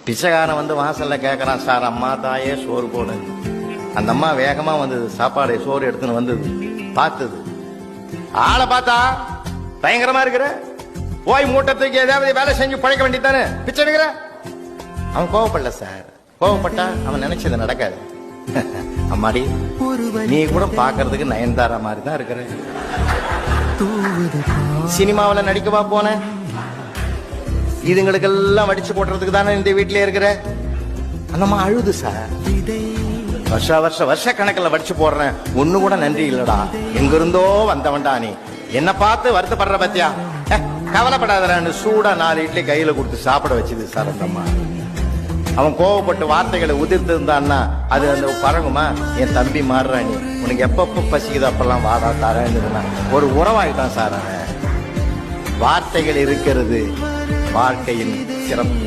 பிச்சைக்காரன் வந்து வாசல்ல கேட்கறான், சார் அம்மா தாயே சோறு போடு. அந்த அம்மா வேகமா வந்தது, சாப்பாடு சோறு எடுத்துன்னு வந்தது. பார்த்தது, ஆளை பார்த்தா பயங்கரமா இருக்கிற, போய் மூட்டத்துக்கு ஏதாவது வேலை செஞ்சு பழைக்க வேண்டியதானே, பிச்சை எடுக்கிற. அவன் கோவப்படல சார், கோவப்பட்டா அவன் நினைச்சது நடக்காது. அம்மாடி, நீ கூட பாக்குறதுக்கு நயன்தாரா மாதிரி தான் இருக்கிற. சினிமாவில் நடிக்கவா போன, இதுங்களுக்கெல்லாம் வடிச்சு போடுறதுக்கு தானே இந்த வீட்டிலே இருக்கிற. அந்த அம்மா அழுது சார், வருஷ கணக்கில் வடிச்சு போடுறேன், ஒண்ணு கூட நன்றி இல்லடா, எங்க இருந்தோ வந்தவன்டா நீ, என்ன பார்த்து வருத்தப்படுற பத்தியா, கவலைப்படாதரான்னு சூடா 4 இட்லி கையில கொடுத்து சாப்பிட வச்சுது சார் அந்த அம்மா. அவன் கோவப்பட்டு வார்த்தைகளை உதிர்த்து இருந்தான்னா அது அந்த பழகுமா, என் தம்பி மாறுறானி, உனக்கு எப்பப்ப பசிக்குது அப்பெல்லாம் வாடா தரேன்னு ஒரு உறவாயிட்டான் சார் அவன். வார்த்தைகள் இருக்கிறது வாழ்க்கையின் சிறப்பு.